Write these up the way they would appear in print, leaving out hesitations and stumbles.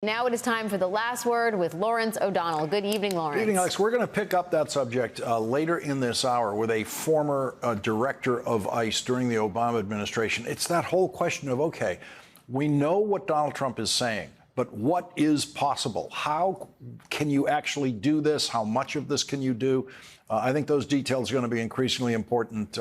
Now it is time for the last word with Lawrence O'Donnell. Good evening, Lawrence. Good evening, Alex. We're going to pick up that subject later in this hour with a former director of ICE during the Obama administration. It's that whole question of, okay, we know what Donald Trump is saying, but what is possible? How can you actually do this? How much of this can you do? I think those details are going to be increasingly important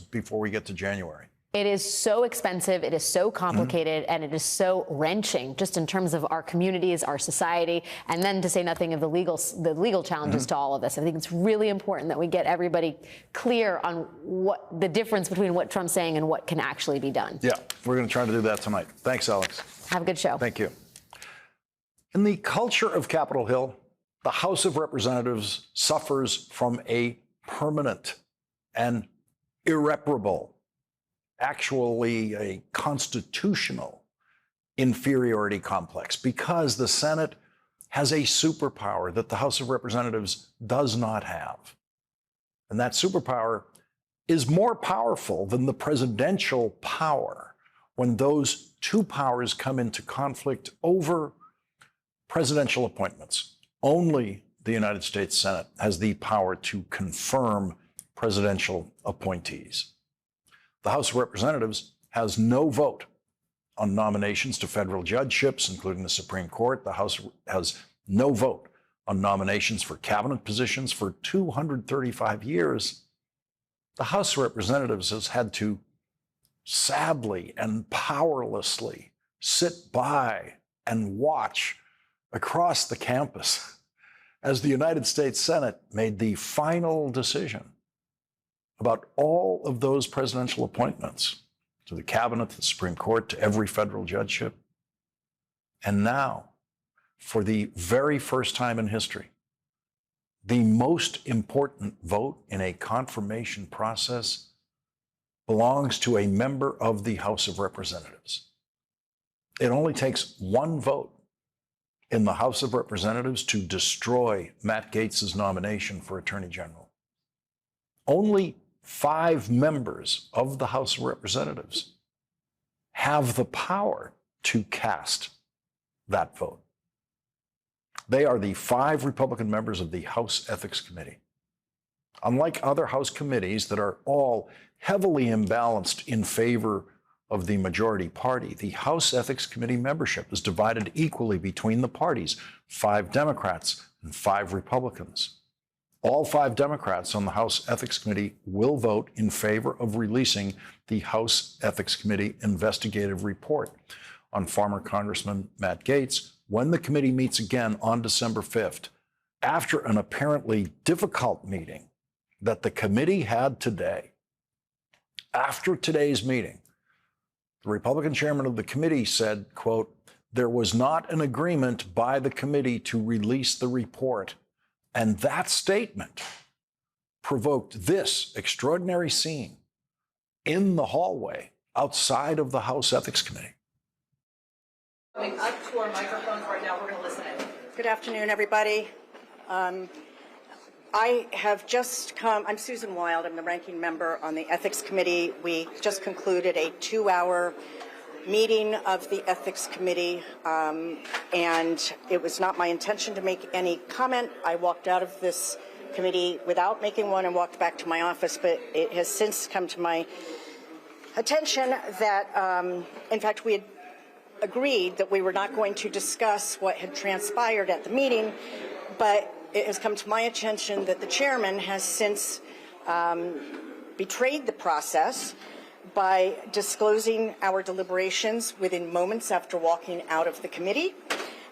before we get to January. It is so expensive, it is so complicated, and it is so wrenching just in terms of our communities, our society, and then to say nothing of the legal challenges to all of this. I think it's really important that we get everybody clear on what the difference between what Trump's saying and what can actually be done. Yeah, we're going to try to do that tonight. Thanks, Alex. Have a good show. Thank you. In the culture of Capitol Hill, the House of Representatives suffers from a permanent and irreparable, actually a constitutional inferiority complex, because the Senate has a superpower that the House of Representatives does not have. And that superpower is more powerful than the presidential power when those two powers come into conflict over presidential appointments. Only the United States Senate has the power to confirm presidential appointees. The House of Representatives has no vote on nominations to federal judgeships, including the Supreme Court. The House has no vote on nominations for cabinet positions. For 235 years, the House of Representatives has had to sadly and powerlessly sit by and watch across the campus as the United States Senate made the final decision about all of those presidential appointments to the cabinet, to the Supreme Court, to every federal judgeship. And now, for the very first time in history, the most important vote in a confirmation process belongs to a member of the House of Representatives. It only takes one vote in the House of Representatives to destroy Matt Gaetz's nomination for Attorney General. Only 5 members of the House of Representatives have the power to cast that vote. They are the 5 Republican members of the House Ethics Committee. Unlike other House committees that are all heavily imbalanced in favor of the majority party, the House Ethics Committee membership is divided equally between the parties, 5 Democrats and 5 Republicans. All 5 Democrats on the House Ethics Committee will vote in favor of releasing the House Ethics Committee investigative report on former Congressman Matt Gaetz when the committee meets again on December 5th, after an apparently difficult meeting that the committee had today. After today's meeting, the Republican chairman of the committee said, quote, "There was not an agreement by the committee to release the report." And that statement provoked this extraordinary scene in the hallway outside of the House Ethics Committee. Up to our microphones right now. We're going to listen in. Good afternoon, everybody. I have just come. I'm Susan Wild. I'm the ranking member on the Ethics Committee. We just concluded a 2-hour meeting of the Ethics Committee, and it was not my intention to make any comment. I walked out of this committee without making one and walked back to my office, but it has since come to my attention that, in fact, we had agreed that we were not going to discuss what had transpired at the meeting, but it has come to my attention that the chairman has since betrayed the process by disclosing our deliberations within moments after walking out of the committee.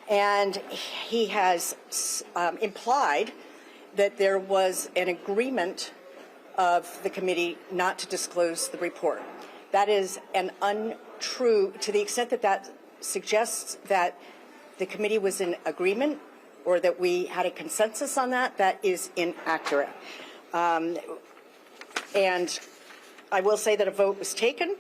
And he has implied that there was an agreement of the committee not to disclose the report. That is an untrue, to the extent that that suggests that the committee was in agreement or that we had a consensus on that, that is inaccurate. And I will say that a vote was taken.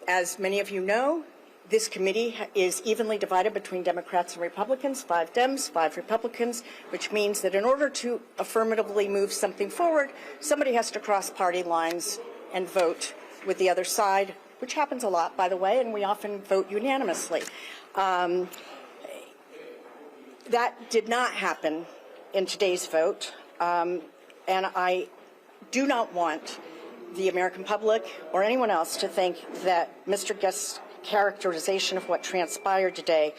As many of you know, this committee is evenly divided between Democrats and Republicans, 5 Dems, 5 Republicans, which means that in order to affirmatively move something forward, somebody has to cross party lines and vote with the other side, which happens a lot, by the way, and we often vote unanimously. That did not happen in today's vote, and I do not want the American public or anyone else to think that Mr. Guest's characterization of what transpired today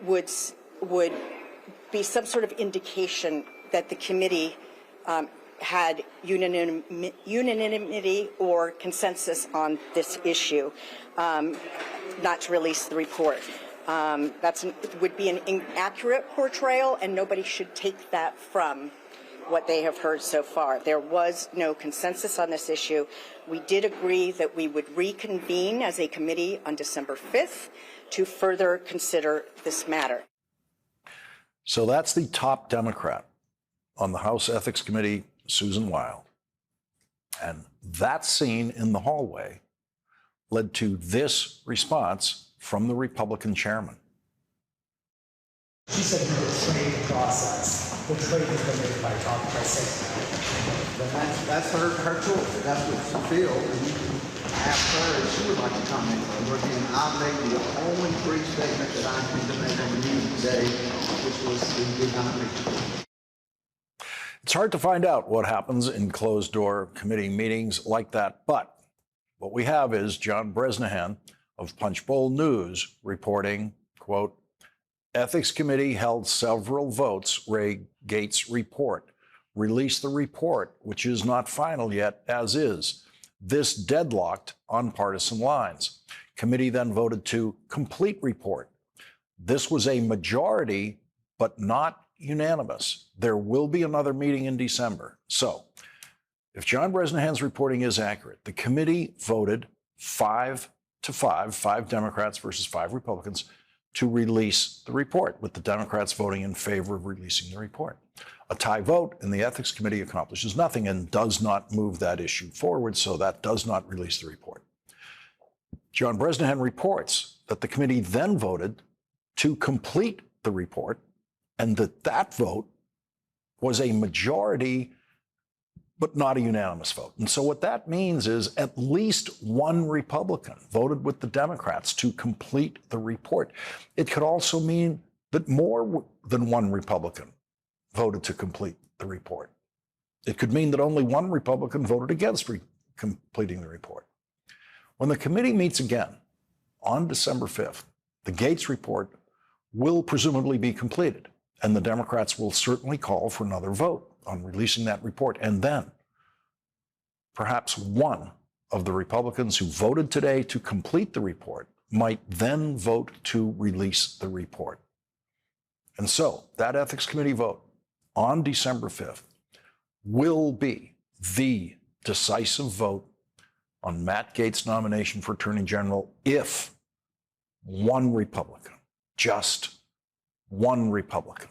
would be some sort of indication that the committee had unanimity or consensus on this issue, not to release the report. That would be an inaccurate portrayal, and nobody should take that from what they have heard so far. There was no consensus on this issue. We did agree that we would reconvene as a committee on December 5th to further consider this matter. So that's the top Democrat on the House Ethics Committee, Susan Wild. And that scene in the hallway led to this response from the Republican chairman. She said you betrayed the process, betrayed the committee by talking, by saying that. That's her choice. That's what she feels. And you can ask her if she would like to comment further. Again, I made the only brief statement that I intend to make on the news today, which was we did not reach. It's hard to find out what happens in closed-door committee meetings like that, but what we have is John Bresnahan of Punchbowl News reporting, quote, Ethics Committee held several votes, Ray Gates' report. Released the report, which is not final yet, as is. This deadlocked on partisan lines. Committee then voted to complete report. This was a majority, but not unanimous. There will be another meeting in December. So, if John Bresnahan's reporting is accurate, the committee voted 5 to 5, 5 Democrats versus 5 Republicans, to release the report, with the Democrats voting in favor of releasing the report. A tie vote in the Ethics Committee accomplishes nothing and does not move that issue forward, so that does not release the report. John Bresnahan reports that the committee then voted to complete the report, and that vote was a majority, but not a unanimous vote. And so what that means is at least one Republican voted with the Democrats to complete the report. It could also mean that more than one Republican voted to complete the report. It could mean that only one Republican voted against completing the report. When the committee meets again on December 5th, the Gates report will presumably be completed, and the Democrats will certainly call for another vote on releasing that report. And then perhaps one of the Republicans who voted today to complete the report might then vote to release the report. And so that Ethics Committee vote on December 5th will be the decisive vote on Matt Gaetz' nomination for Attorney General if one Republican, just one Republican,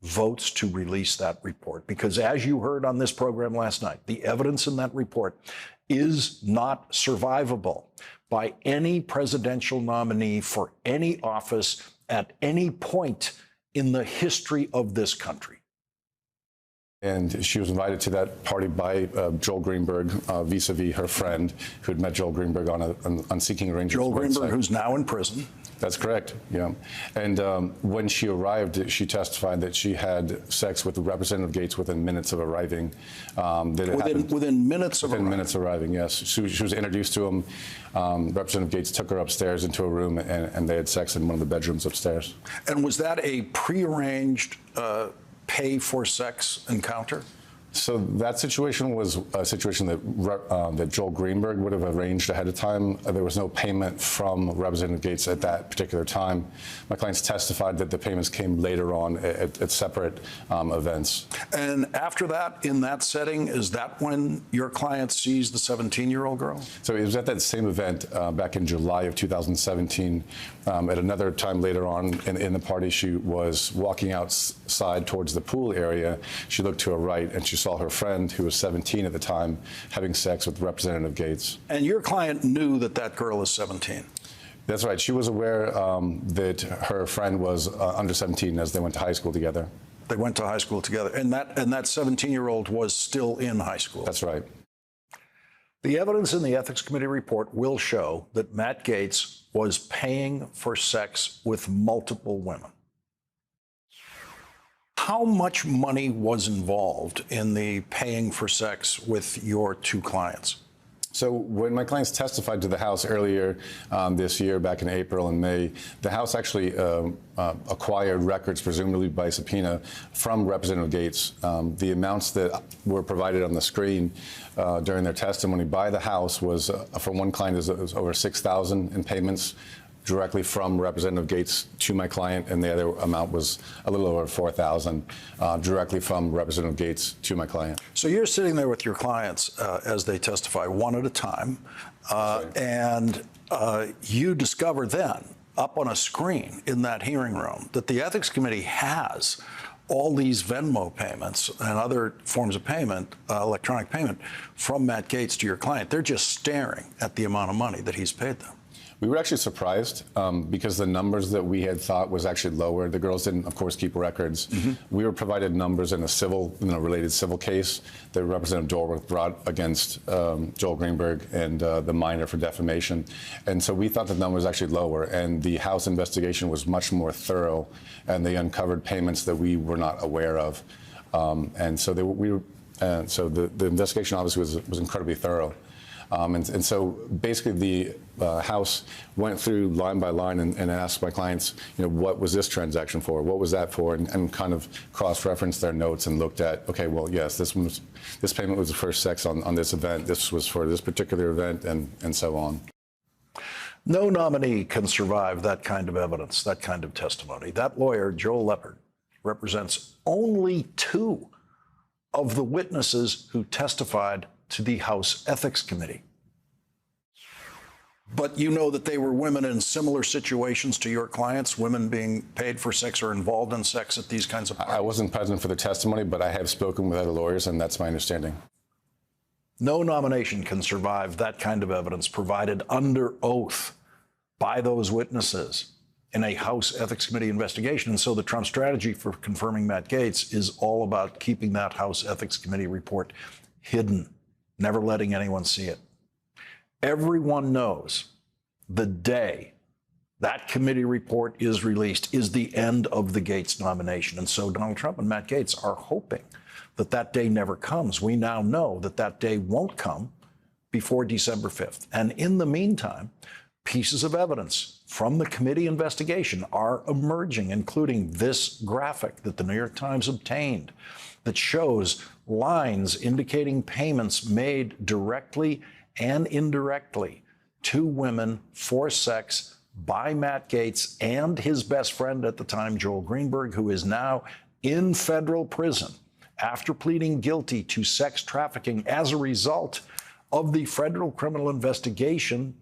votes to release that report. Because as you heard on this program last night, the evidence in that report is not survivable by any presidential nominee for any office at any point in the history of this country. And she was invited to that party by Joel Greenberg, vis-a-vis her friend, who had met Joel Greenberg on seeking arrangements. Joel Greenberg, who's now in prison. That's correct, yeah. And when she arrived, she testified that she had sex with Representative Gaetz within minutes of arriving. Within minutes of arriving? Within minutes of arriving, yes. She was introduced to him. Representative Gaetz took her upstairs into a room, and they had sex in one of the bedrooms upstairs. And was that a prearranged pay for sex encounter? So that situation was a situation that Joel Greenberg would have arranged ahead of time. There was no payment from Representative Gaetz at that particular time. My clients testified that the payments came later on at separate events. And after that, in that setting, is that when your client sees the 17-year-old girl? So it was at that same event back in July of 2017. At another time later on in the party, she was walking outside towards the pool area. She looked to her right, and she saw her friend, who was 17 at the time, having sex with Representative Gaetz. And your client knew that that girl is 17? That's right. She was aware that her friend was under 17 as they went to high school together. They went to high school together. And that 17-year-old was still in high school? That's right. The evidence in the Ethics Committee report will show that Matt Gaetz was paying for sex with multiple women. How much money was involved in the paying for sex with your two clients? So when my clients testified to the House earlier this year, back in April and May, the House actually acquired records, presumably by subpoena, from Representative Gates. The amounts that were provided on the screen during their testimony by the House was, for one client, it was over $6,000 in payments directly from Representative Gates to my client, and the other amount was a little over $4,000 directly from Representative Gates to my client. So you're sitting there with your clients as they testify, one at a time, and you discover then, up on a screen in that hearing room, that the Ethics Committee has all these Venmo payments and other forms of payment, electronic payment, from Matt Gaetz to your client. They're just staring at the amount of money that he's paid them. We were actually surprised because the numbers that we had thought was actually lower. The girls didn't, of course, keep records. We were provided numbers in a civil, related civil case that Representative Dorwith brought against Joel Greenberg and the minor for defamation. And so we thought the number was actually lower. And the House investigation was much more thorough, and they uncovered payments that we were not aware of. And so the investigation obviously was incredibly thorough. And so basically the House went through line by line and asked my clients, what was this transaction for? What was that for? And kind of cross-referenced their notes and looked at, okay, well, yes, this payment was for sex on this event. This was for this particular event, and so on. No nominee can survive that kind of evidence, that kind of testimony. That lawyer, Joel Leppert, represents only 2 of the witnesses who testified to the House Ethics Committee. But you know that they were women in similar situations to your clients, women being paid for sex or involved in sex at these kinds of parties? I wasn't present for the testimony, but I have spoken with other lawyers, and that's my understanding. No nomination can survive that kind of evidence provided under oath by those witnesses in a House Ethics Committee investigation. And so the Trump strategy for confirming Matt Gaetz is all about keeping that House Ethics Committee report hidden, never letting anyone see it. Everyone knows the day that committee report is released is the end of the Gaetz nomination. And so Donald Trump and Matt Gaetz are hoping that that day never comes. We now know that that day won't come before December 5th. And in the meantime, pieces of evidence from the committee investigation are emerging, including this graphic that the New York Times obtained that shows lines indicating payments made directly and indirectly to women for sex by Matt Gaetz and his best friend at the time, Joel Greenberg, who is now in federal prison after pleading guilty to sex trafficking as a result of the federal criminal investigation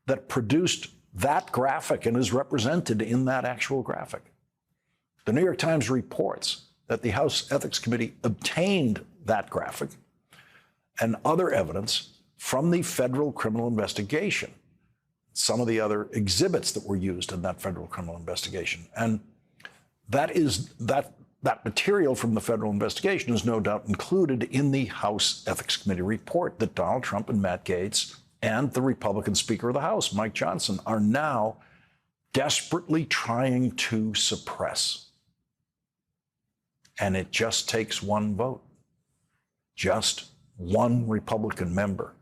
that produced that graphic and is represented in that actual graphic. The New York Times reports that the House Ethics Committee obtained that graphic and other evidence from the federal criminal investigation, some of the other exhibits that were used in that federal criminal investigation. And that material from the federal investigation is no doubt included in the House Ethics Committee report that Donald Trump and Matt Gaetz and the Republican Speaker of the House, Mike Johnson, are now desperately trying to suppress. And it just takes one vote, just one Republican member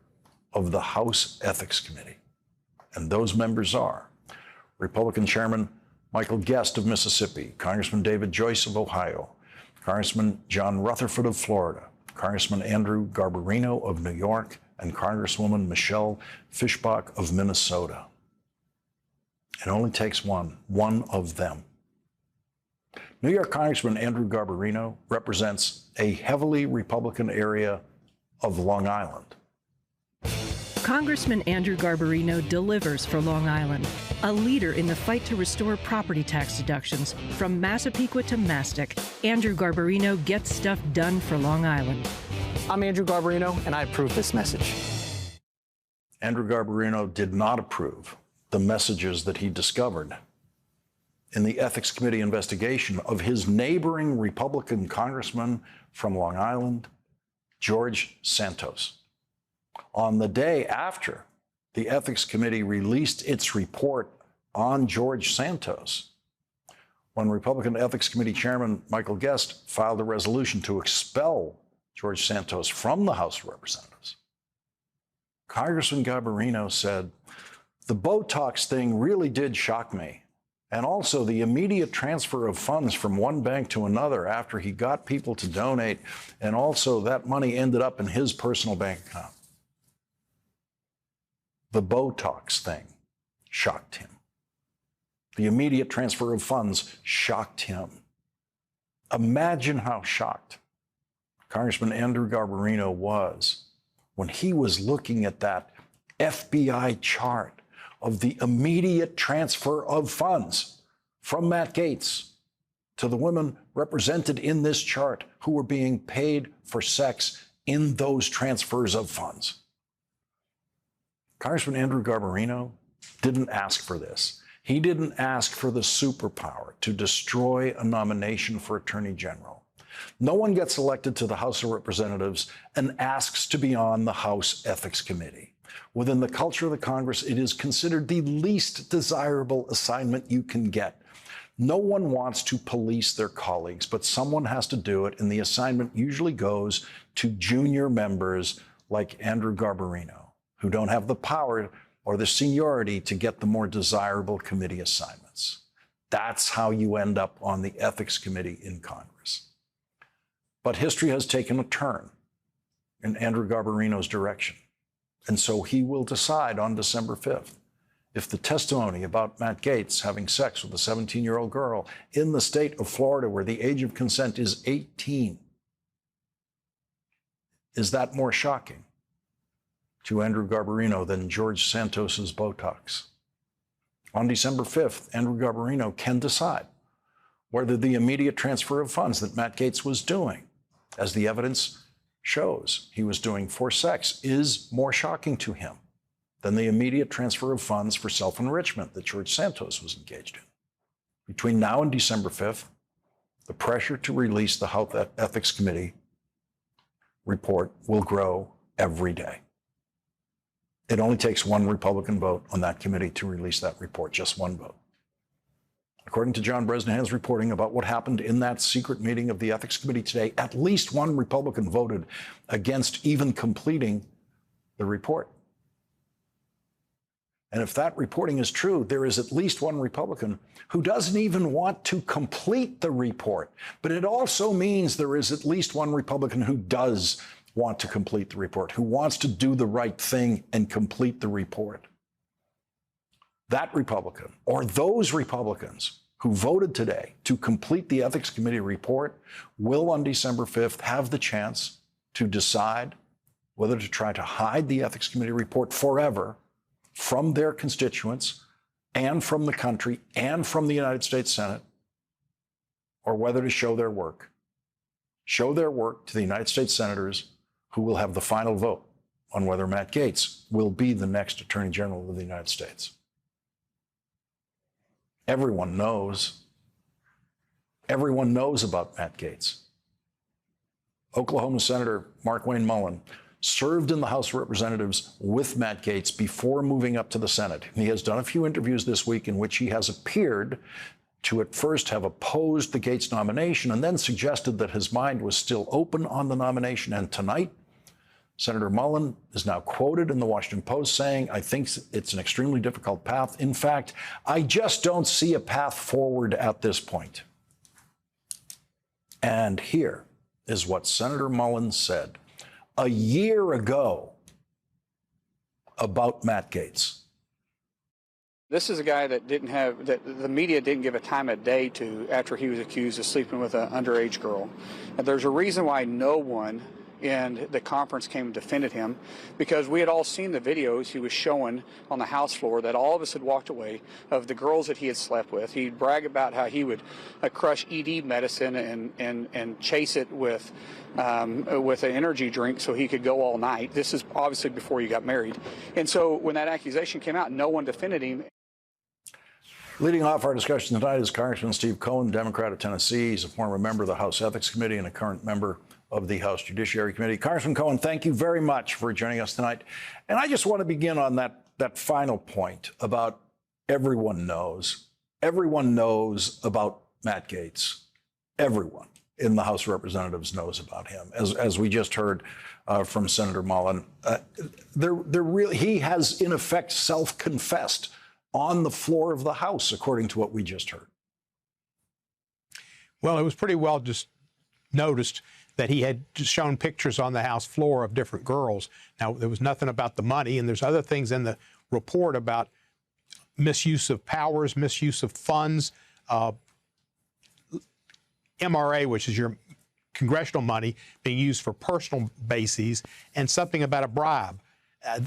of the House Ethics Committee. And those members are Republican Chairman Michael Guest of Mississippi, Congressman David Joyce of Ohio, Congressman John Rutherford of Florida, Congressman Andrew Garbarino of New York, and Congresswoman Michelle Fischbach of Minnesota. It only takes one of them. New York Congressman Andrew Garbarino represents a heavily Republican area of Long Island. Congressman Andrew Garbarino delivers for Long Island, a leader in the fight to restore property tax deductions. From Massapequa to Mastic, Andrew Garbarino gets stuff done for Long Island. I'm Andrew Garbarino, and I approve this message. Andrew Garbarino did not approve the messages that he discovered in the Ethics Committee investigation of his neighboring Republican congressman from Long Island, George Santos. On the day after the Ethics Committee released its report on George Santos, when Republican Ethics Committee Chairman Michael Guest filed a resolution to expel George Santos from the House of Representatives. Congressman Garbarino said, "The Botox thing really did shock me. And also the immediate transfer of funds from one bank to another after he got people to donate, and also that money ended up in his personal bank account." The Botox thing shocked him. The immediate transfer of funds shocked him. Imagine how shocked Congressman Andrew Garbarino was when he was looking at that FBI chart of the immediate transfer of funds from Matt Gaetz to the women represented in this chart who were being paid for sex in those transfers of funds. Congressman Andrew Garbarino didn't ask for this. He didn't ask for the superpower to destroy a nomination for Attorney General. No one gets elected to the House of Representatives and asks to be on the House Ethics Committee. Within the culture of the Congress, it is considered the least desirable assignment you can get. No one wants to police their colleagues, but someone has to do it, and the assignment usually goes to junior members like Andrew Garbarino, who don't have the power or the seniority to get the more desirable committee assignments. That's how you end up on the Ethics Committee in Congress. But history has taken a turn in Andrew Garbarino's direction. And so he will decide on December 5th if the testimony about Matt Gaetz having sex with a 17-year-old girl in the state of Florida, where the age of consent is 18, is that more shocking to Andrew Garbarino than George Santos's Botox. On December 5th, Andrew Garbarino can decide whether the immediate transfer of funds that Matt Gaetz was doing, as the evidence shows he was doing for sex, is more shocking to him than the immediate transfer of funds for self-enrichment that George Santos was engaged in. Between now and December 5th, the pressure to release the House Ethics Committee report will grow every day. It only takes one Republican vote on that committee to release that report, just one vote. According to John Bresnahan's reporting about what happened in that secret meeting of the Ethics Committee today, at least one Republican voted against even completing the report. And if that reporting is true, there is at least one Republican who doesn't even want to complete the report. But it also means there is at least one Republican who does want to complete the report, who wants to do the right thing and complete the report. That Republican, or those Republicans who voted today to complete the Ethics Committee report, will on December 5th have the chance to decide whether to try to hide the Ethics Committee report forever from their constituents and from the country and from the United States Senate, or whether to show their work to the United States senators who will have the final vote on whether Matt Gaetz will be the next Attorney General of the United States. Everyone knows about Matt Gaetz. Oklahoma Senator Markwayne Mullin served in the House of Representatives with Matt Gaetz before moving up to the Senate. He has done a few interviews this week in which he has appeared to at first have opposed the Gaetz nomination and then suggested that his mind was still open on the nomination. And tonight, Senator Mullin is now quoted in the Washington Post saying, "I think it's an extremely difficult path. In fact, I just don't see a path forward at this point." And here is what Senator Mullin said a year ago about Matt Gaetz. This is a guy that the media didn't give a time of day to after he was accused of sleeping with an underage girl. And there's a reason why no one in the conference came and defended him, because we had all seen the videos he was showing on the House floor that all of us had walked away of the girls that he had slept with. He'd brag about how he would crush ED medicine and chase it with an energy drink so he could go all night. This is obviously before you got married. And so when that accusation came out, no one defended him. Leading off our discussion tonight is Congressman Steve Cohen, Democrat of Tennessee. He's a former member of the House Ethics Committee and a current member of the House Judiciary Committee. Congressman Cohen, thank you very much for joining us tonight. And I just want to begin on that final point about everyone knows. Everyone knows about Matt Gaetz. Everyone in the House of Representatives knows about him, as we just heard from Senator Mullen. He has, in effect, self-confessed on the floor of the House, according to what we just heard. Well, it was pretty well just noticed that he had just shown pictures on the House floor of different girls. Now, there was nothing about the money, and there's other things in the report about misuse of powers, misuse of funds, MRA, which is your congressional money, being used for personal bases, and something about a bribe.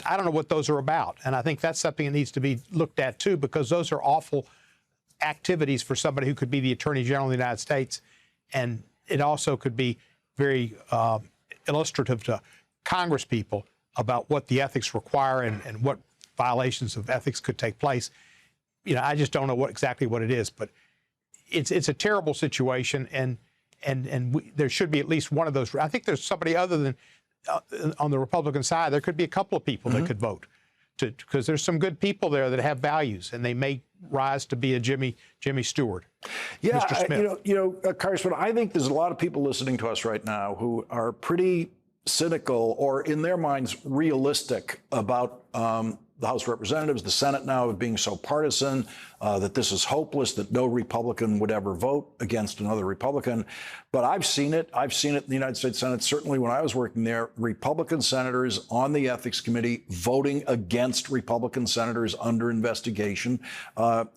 I don't know what those are about, and I think that's something that needs to be looked at, too, because those are awful activities for somebody who could be the Attorney General of the United States, and it also could be very illustrative to Congress people about what the ethics require and what violations of ethics could take place. You know, I just don't know exactly what it is, but it's a terrible situation, and there should be at least one of those. I think there's somebody other than on the Republican side. There could be a couple of people that could vote, because there's some good people there that have values, and they may rise to be a Jimmy Stewart. Yeah, Mr. Smith. Congressman, I think there's a lot of people listening to us right now who are pretty cynical, or in their minds realistic, about the House of Representatives, the Senate now of being so partisan, that this is hopeless, that no Republican would ever vote against another Republican. But I've seen it. I've seen it in the United States Senate. Certainly when I was working there, Republican senators on the Ethics Committee voting against Republican senators under investigation.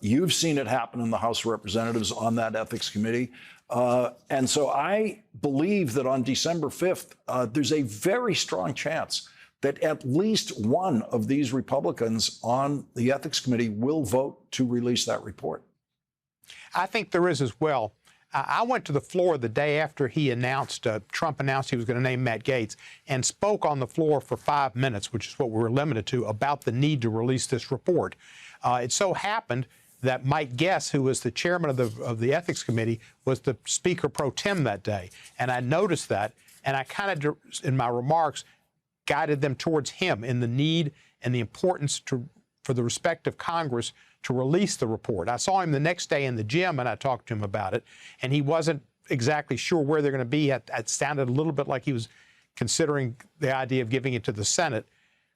You've seen it happen in the House of Representatives on that Ethics Committee. And so I believe that on December 5th, there's a very strong chance that at least one of these Republicans on the Ethics Committee will vote to release that report. I think there is as well. I went to the floor the day after he announced, Trump announced he was going to name Matt Gaetz, and spoke on the floor for 5 minutes, which is what we were limited to, about the need to release this report. It so happened that Mike Guess, who was the chairman of the Ethics Committee, was the Speaker pro tem that day. And I noticed that, and I kind of, in my remarks, guided them towards him in the need and the importance for the respect of Congress to release the report. I saw him the next day in the gym, and I talked to him about it, and he wasn't exactly sure where they're going to be. It sounded a little bit like he was considering the idea of giving it to the Senate.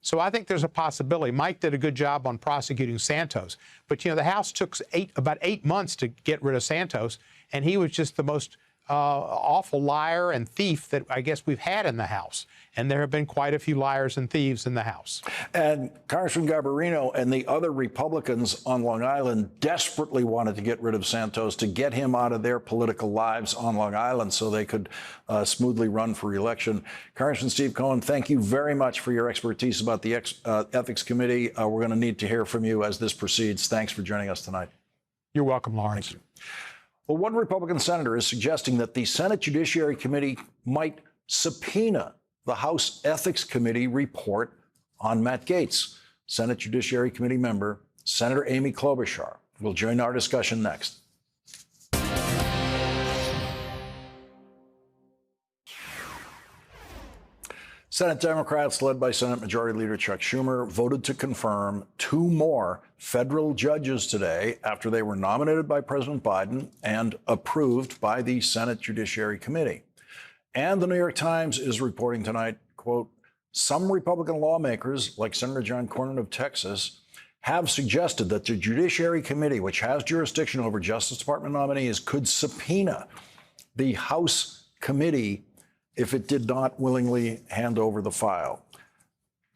So I think there's a possibility. Mike did a good job on prosecuting Santos, but, you know, the House took about 8 months to get rid of Santos, and he was just the most awful liar and thief that I guess we've had in the House. And there have been quite a few liars and thieves in the House. And Congressman Garbarino and the other Republicans on Long Island desperately wanted to get rid of Santos, to get him out of their political lives on Long Island so they could smoothly run for re-election. Congressman Steve Cohen, thank you very much for your expertise about the Ethics Committee. We're going to need to hear from you as this proceeds. Thanks for joining us tonight. You're welcome, Lawrence. Thank you. Well, one Republican senator is suggesting that the Senate Judiciary Committee might subpoena the House Ethics Committee report on Matt Gaetz. Senate Judiciary Committee member Senator Amy Klobuchar will join our discussion next. Senate Democrats, led by Senate Majority Leader Chuck Schumer, voted to confirm 2 more federal judges today after they were nominated by President Biden and approved by the Senate Judiciary Committee. And the New York Times is reporting tonight, quote, some Republican lawmakers, like Senator John Cornyn of Texas, have suggested that the Judiciary Committee, which has jurisdiction over Justice Department nominees, could subpoena the House committee if it did not willingly hand over the file.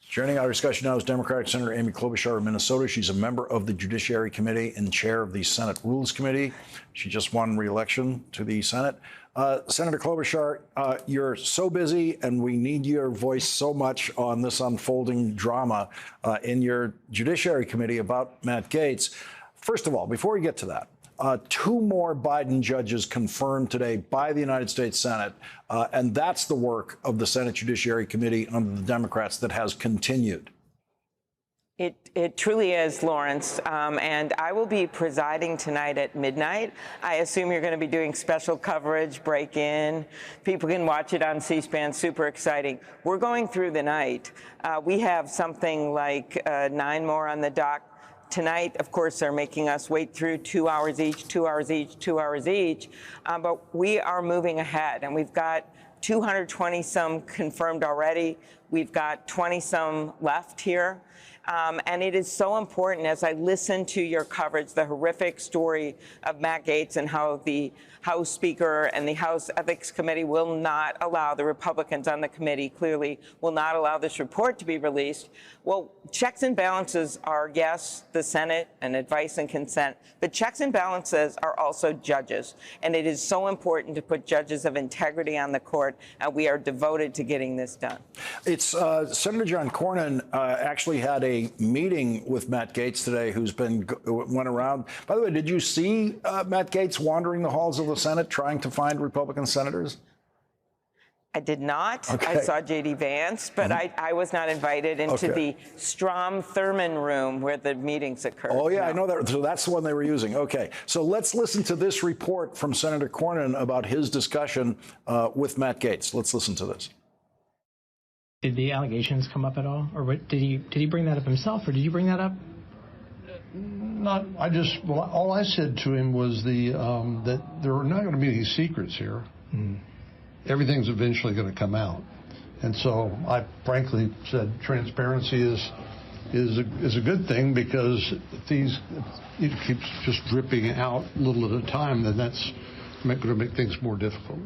Joining our discussion now is Democratic Senator Amy Klobuchar of Minnesota. She's a member of the Judiciary Committee and chair of the Senate Rules Committee. She just won re-election to the Senate. Senator Klobuchar, you're so busy, and we need your voice so much on this unfolding drama in your Judiciary Committee about Matt Gaetz. First of all, before we get to that, 2 more Biden judges confirmed today by the United States Senate, and that's the work of the Senate Judiciary Committee under the Democrats that has continued. It truly is, Lawrence, and I will be presiding tonight at midnight. I assume you're going to be doing special coverage, break-in. People can watch it on C-SPAN. Super exciting. We're going through the night. We have something like 9 more on the dock Tonight, of course, they're making us wait through 2 hours each, 2 hours each, 2 hours each. But we are moving ahead, and we've got 220 some confirmed already. We've got 20 some left here. And it is so important, as I listen to your coverage, the horrific story of Matt Gaetz and how the House Speaker and the House Ethics Committee will not allow, the Republicans on the committee clearly will not allow this report to be released. Well, checks and balances are, yes, the Senate and advice and consent, but checks and balances are also judges. And it is so important to put judges of integrity on the court, and we are devoted to getting this done. It's Senator John Cornyn actually had a meeting with Matt Gaetz today, went around. By the way, did you see Matt Gaetz wandering the halls of the Senate trying to find Republican senators? I did not. Okay. I saw J.D. Vance, but I was not invited into the Strom Thurmond room where the meetings occurred. Oh, yeah, no. I know that. So that's the one they were using. Okay. So let's listen to this report from Senator Cornyn about his discussion with Matt Gaetz. Let's listen to this. Did the allegations come up at all? Or did he bring that up himself, or did you bring that up? Not. All I said to him was that there are not going to be any secrets here. Mm. Everything's eventually going to come out, and so I frankly said transparency is a good thing, because if it keeps just dripping out a little at a time, then that's going to make things more difficult.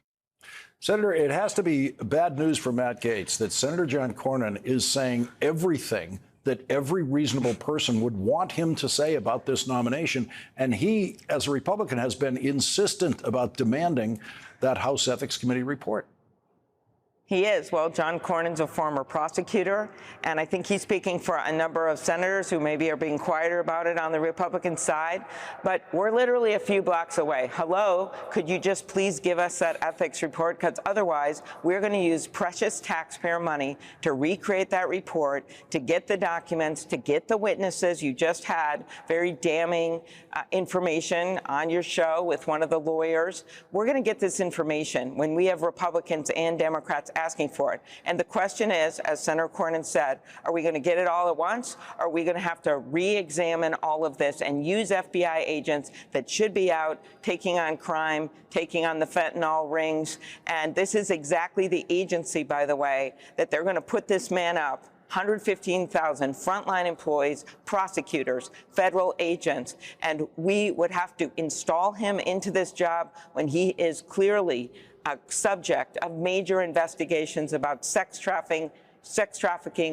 Senator, it has to be bad news for Matt Gaetz that Senator John Cornyn is saying everything that every reasonable person would want him to say about this nomination. And he, as a Republican, has been insistent about demanding that House Ethics Committee report. He is. Well, John Cornyn's a former prosecutor, and I think he's speaking for a number of senators who maybe are being quieter about it on the Republican side. But we're literally a few blocks away. Hello, could you just please give us that ethics report? Because otherwise, we're going to use precious taxpayer money to recreate that report, to get the documents, to get the witnesses. You just had very damning information on your show with one of the lawyers. We're going to get this information when we have Republicans and Democrats asking for it. And the question is, as Senator Cornyn said, are we going to get it all at once? Or are we going to have to re-examine all of this and use FBI agents that should be out taking on crime, taking on the fentanyl rings? And this is exactly the agency, by the way, that they're going to put this man up. 115,000 frontline employees, prosecutors, federal agents, and we would have to install him into this job when he is clearly a subject of major investigations about sex trafficking,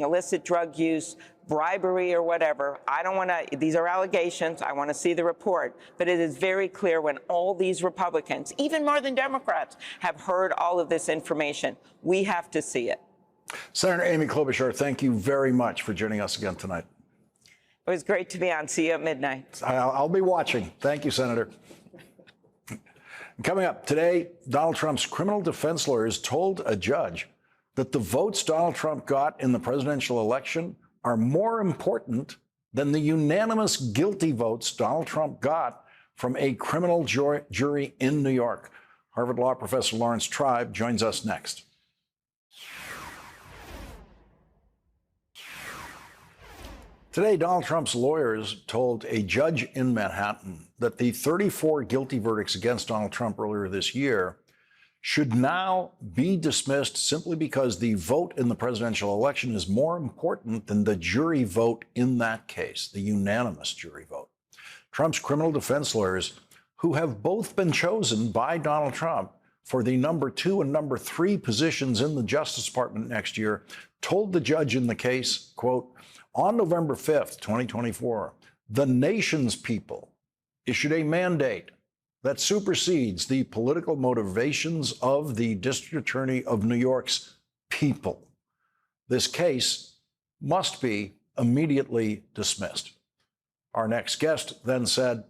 illicit drug use, bribery, or whatever. I don't want to, these are allegations. I want to see the report. But it is very clear when all these Republicans, even more than Democrats, have heard all of this information, we have to see it. Senator Amy Klobuchar, thank you very much for joining us again tonight. It was great to be on. See you at midnight. I'll be watching. Thank you, Senator. Coming up today, Donald Trump's criminal defense lawyers told a judge that the votes Donald Trump got in the presidential election are more important than the unanimous guilty votes Donald Trump got from a criminal jury in New York. Harvard Law professor Lawrence Tribe joins us next. Today, Donald Trump's lawyers told a judge in Manhattan that the 34 guilty verdicts against Donald Trump earlier this year should now be dismissed simply because the vote in the presidential election is more important than the jury vote in that case, the unanimous jury vote. Trump's criminal defense lawyers, who have both been chosen by Donald Trump for the number 2 and number 3 positions in the Justice Department next year, told the judge in the case, quote, on November 5th, 2024, the nation's people issued a mandate that supersedes the political motivations of the District Attorney of New York's people. This case must be immediately dismissed. Our next guest then said,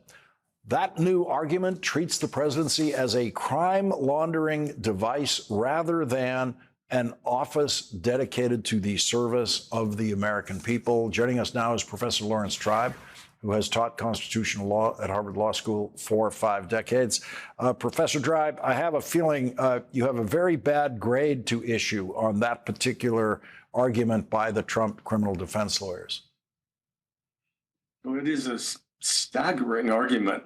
that new argument treats the presidency as a crime laundering device rather than an office dedicated to the service of the American people. Joining us now is Professor Lawrence Tribe, who has taught constitutional law at Harvard Law School for 5 decades. Professor Tribe, I have a feeling you have a very bad grade to issue on that particular argument by the Trump criminal defense lawyers. Well, it is a staggering argument.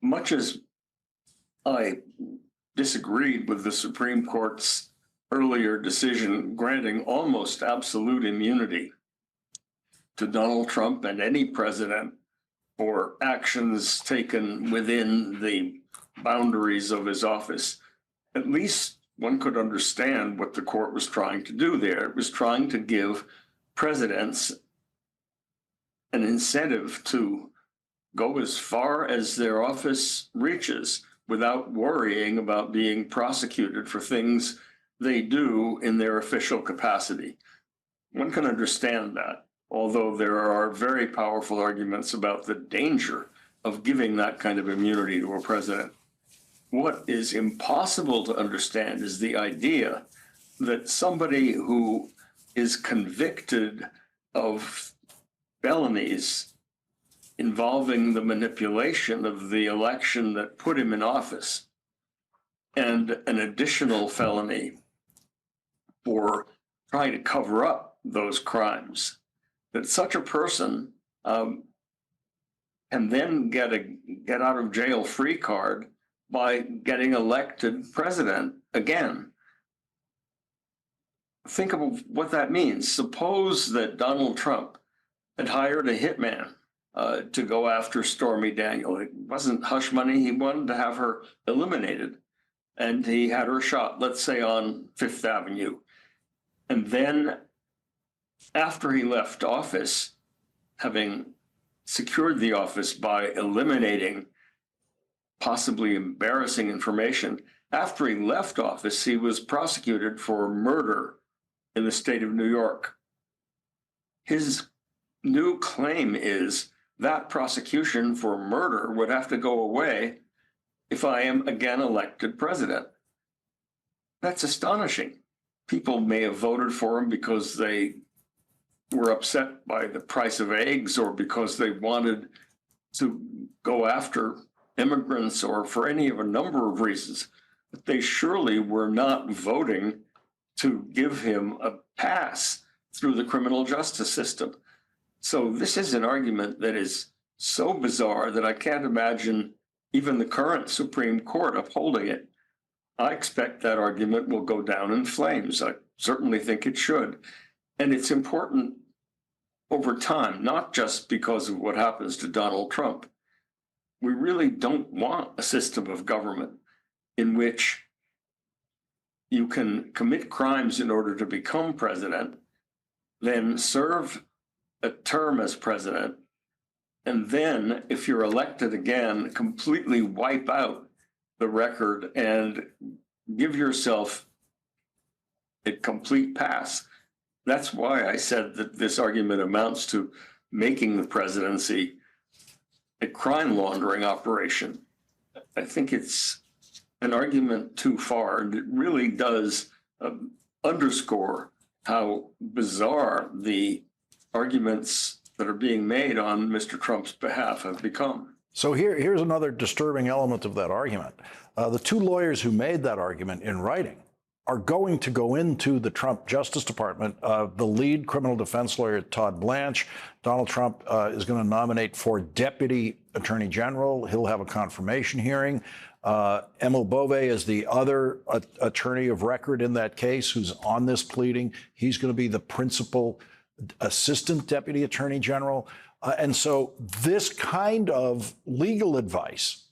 Much as I disagreed with the Supreme Court's earlier decision granting almost absolute immunity to Donald Trump and any president for actions taken within the boundaries of his office, at least one could understand what the court was trying to do there. It was trying to give presidents an incentive to go as far as their office reaches without worrying about being prosecuted for things they do in their official capacity. One can understand that, although there are very powerful arguments about the danger of giving that kind of immunity to a president. What is impossible to understand is the idea that somebody who is convicted of felonies involving the manipulation of the election that put him in office and an additional felony for trying to cover up those crimes, that such a person can then get out of jail free card by getting elected president again. Think of what that means. Suppose that Donald Trump had hired a hitman to go after Stormy Daniels. It wasn't hush money. He wanted to have her eliminated. And he had her shot, let's say, on Fifth Avenue. And then after he left office, having secured the office by eliminating possibly embarrassing information, after he left office, he was prosecuted for murder in the state of New York. His new claim is that prosecution for murder would have to go away if I am again elected president. That's astonishing. People may have voted for him because they were upset by the price of eggs or because they wanted to go after immigrants or for any of a number of reasons. But they surely were not voting to give him a pass through the criminal justice system. So this is an argument that is so bizarre that I can't imagine even the current Supreme Court upholding it. I expect that argument will go down in flames. I certainly think it should. And it's important over time, not just because of what happens to Donald Trump. We really don't want a system of government in which you can commit crimes in order to become president, then serve a term as president, and then, if you're elected again, completely wipe out the record and give yourself a complete pass. That's why I said that this argument amounts to making the presidency a crime laundering operation. I think it's an argument too far, and it really does underscore how bizarre the arguments that are being made on Mr. Trump's behalf have become. So here's another disturbing element of that argument. The two lawyers who made that argument in writing are going to go into the Trump Justice Department. The lead criminal defense lawyer, Todd Blanche, Donald Trump is going to nominate for Deputy Attorney General. He'll have a confirmation hearing. Emil Bove is the other attorney of record in that case who's on this pleading. He's going to be the principal assistant deputy attorney general. And so this kind of legal advice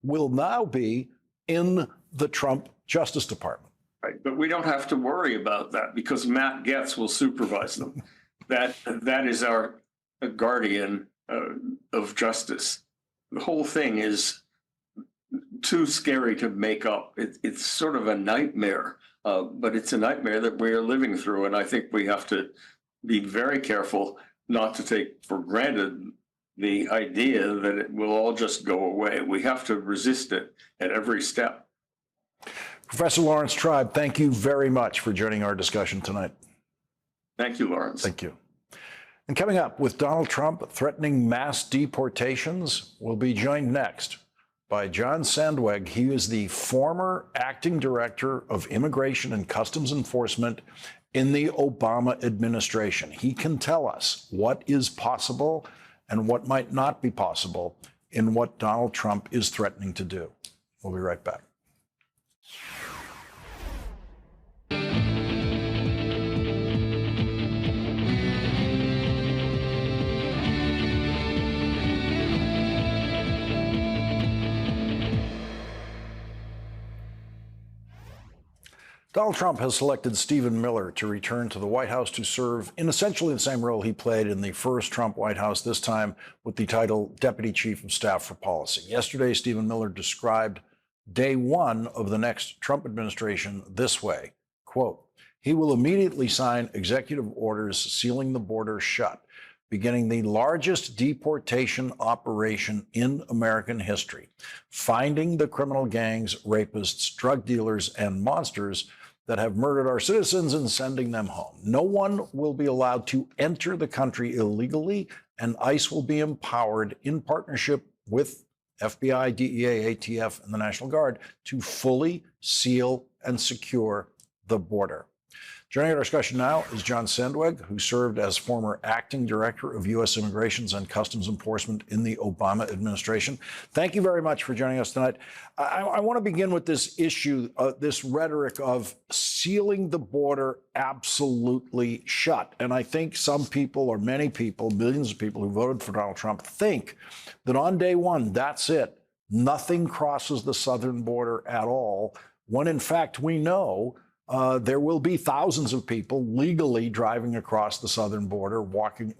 will now be in the Trump Justice Department. Right, but we don't have to worry about that because Matt Gaetz will supervise them. That is our guardian of justice. The whole thing is too scary to make up. It's sort of a nightmare, but it's a nightmare that we are living through. And I think we have to be very careful not to take for granted the idea that it will all just go away. We have to resist it at every step. Professor Laurence Tribe, thank you very much for joining our discussion tonight. Thank you, Lawrence. Thank you. And coming up, with Donald Trump threatening mass deportations, we'll be joined next by John Sandweg. He is the former acting director of Immigration and Customs Enforcement in the Obama administration. He can tell us what is possible and what might not be possible in what Donald Trump is threatening to do. We'll be right back. Donald Trump has selected Stephen Miller to return to the White House to serve in essentially the same role he played in the first Trump White House, this time with the title Deputy Chief of Staff for Policy. Yesterday, Stephen Miller described day one of the next Trump administration this way, quote, "He will immediately sign executive orders sealing the border shut, beginning the largest deportation operation in American history, finding the criminal gangs, rapists, drug dealers, and monsters that have murdered our citizens and sending them home. No one will be allowed to enter the country illegally, and ICE will be empowered in partnership with FBI, DEA, ATF, and the National Guard to fully seal and secure the border." Joining our discussion now is John Sandweg, who served as former acting director of U.S. Immigrations and Customs Enforcement in the Obama administration. Thank you very much for joining us tonight. I want to begin with this issue, this rhetoric of sealing the border absolutely shut. And I think some people, or many people, millions of people who voted for Donald Trump, think that on day one, that's it. Nothing crosses the southern border at all, when in fact we know there will be thousands of people legally driving across the southern border,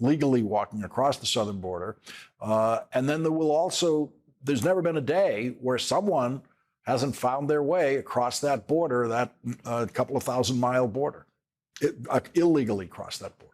legally walking across the southern border. And then there will also, there's never been a day where someone hasn't found their way across that border, that couple of 1,000-mile border, illegally cross that border.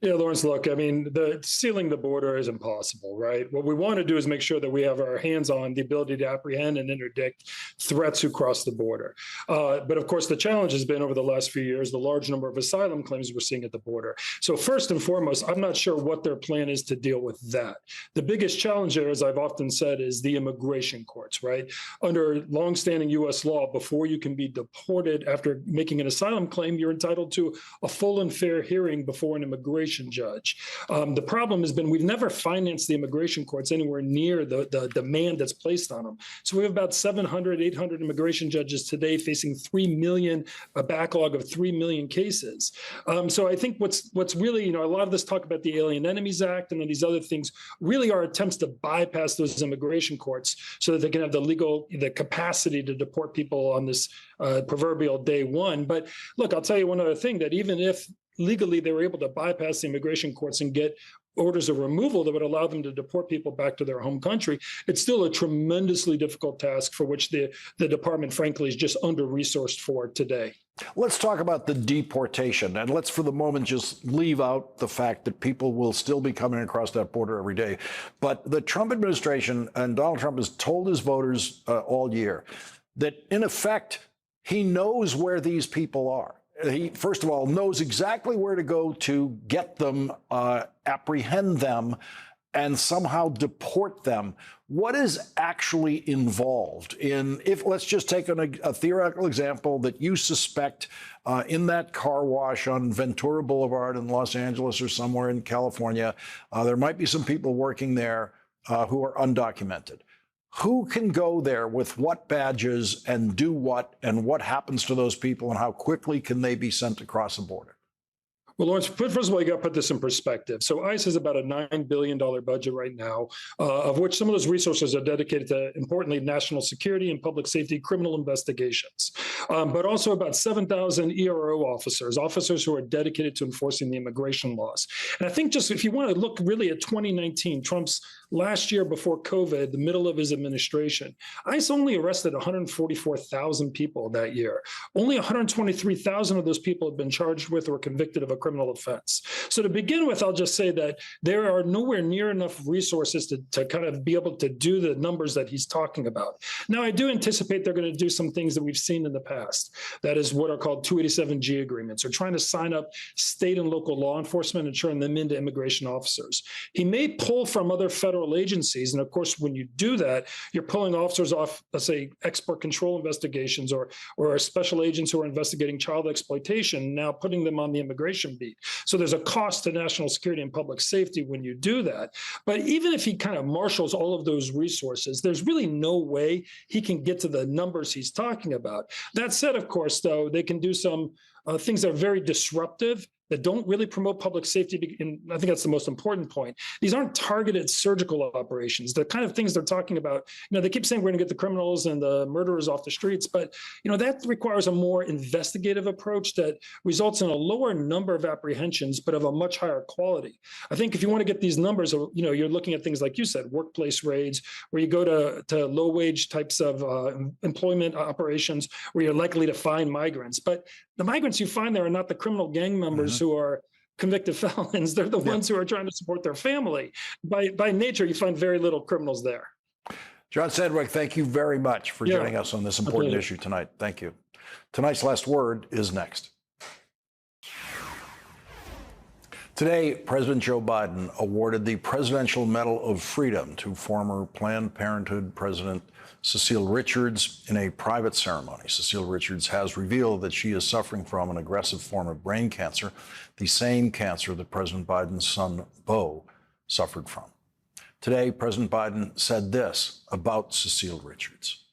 Yeah, Lawrence, look, I mean, sealing the border is impossible, right? What we want to do is make sure that we have our hands on the ability to apprehend and interdict threats who cross the border. But of course, the challenge has been over the last few years, the large number of asylum claims we're seeing at the border. So first and foremost, I'm not sure what their plan is to deal with that. The biggest challenge there, as I've often said, is the immigration courts, right? Under longstanding U.S. law, before you can be deported after making an asylum claim, you're entitled to a full and fair hearing before an immigration judge. The problem has been we've never financed the immigration courts anywhere near the demand that's placed on them. So we have about 700, 800 immigration judges today facing 3 million, a backlog of 3 million cases. So I think what's really, a lot of this talk about the Alien Enemies Act and then these other things really are attempts to bypass those immigration courts so that they can have the capacity to deport people on this proverbial day one. But look, I'll tell you one other thing, that even if legally they were able to bypass the immigration courts and get orders of removal that would allow them to deport people back to their home country, it's still a tremendously difficult task for which the department, frankly, is just under-resourced for today. Let's talk about the deportation, and let's for the moment just leave out the fact that people will still be coming across that border every day. But the Trump administration and Donald Trump has told his voters all year that, in effect, he knows where these people are. He, first of all, knows exactly where to go to get them, apprehend them, and somehow deport them. What is actually involved in, if let's just take a theoretical example that you suspect in that car wash on Ventura Boulevard in Los Angeles or somewhere in California, there might be some people working there who are undocumented. Who can go there with what badges and do what, and what happens to those people, and how quickly can they be sent across the border? Well, Lawrence, first of all, you got to put this in perspective. So ICE has about a $9 billion budget right now, of which some of those resources are dedicated to, importantly, national security and public safety criminal investigations, but also about 7,000 ERO officers who are dedicated to enforcing the immigration laws. And I think just if you want to look really at 2019, Trump's last year before COVID, the middle of his administration, ICE only arrested 144,000 people that year. Only 123,000 of those people have been charged with or convicted of a criminal offense. So to begin with, I'll just say that there are nowhere near enough resources to kind of be able to do the numbers that he's talking about. Now, I do anticipate they're going to do some things that we've seen in the past. That is what are called 287G agreements, or trying to sign up state and local law enforcement and turn them into immigration officers. He may pull from other federal agencies. And of course, when you do that, you're pulling officers off, let's say, export control investigations or special agents who are investigating child exploitation, now putting them on the immigration beat. So there's a cost to national security and public safety when you do that. But even if he kind of marshals all of those resources, there's really no way he can get to the numbers he's talking about. That said, of course, though, they can do some things that are very disruptive, that don't really promote public safety. And I think that's the most important point. These aren't targeted surgical operations. The kind of things they're talking about, they keep saying we're going to get the criminals and the murderers off the streets, but, that requires a more investigative approach that results in a lower number of apprehensions, but of a much higher quality. I think if you want to get these numbers, you're looking at things like you said, workplace raids, where you go to low wage types of employment operations where you're likely to find migrants. But the migrants you find there are not the criminal gang members who are convicted felons. They're the ones who are trying to support their family. By nature, you find very little criminals there. John Sedgwick, thank you very much for joining us on this important issue tonight. Thank you. Tonight's last word is next. Today, President Joe Biden awarded the Presidential Medal of Freedom to former Planned Parenthood President Cecile Richards in a private ceremony. Cecile Richards has revealed that she is suffering from an aggressive form of brain cancer, the same cancer that President Biden's son, Beau, suffered from. Today, President Biden said this about Cecile Richards.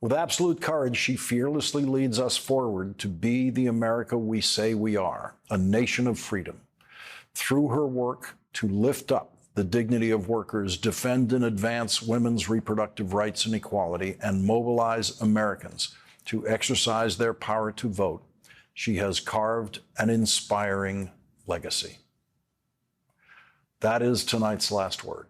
With absolute courage, she fearlessly leads us forward to be the America we say we are, a nation of freedom. Through her work to lift up the dignity of workers, defend and advance women's reproductive rights and equality, and mobilize Americans to exercise their power to vote, she has carved an inspiring legacy. That is tonight's last word.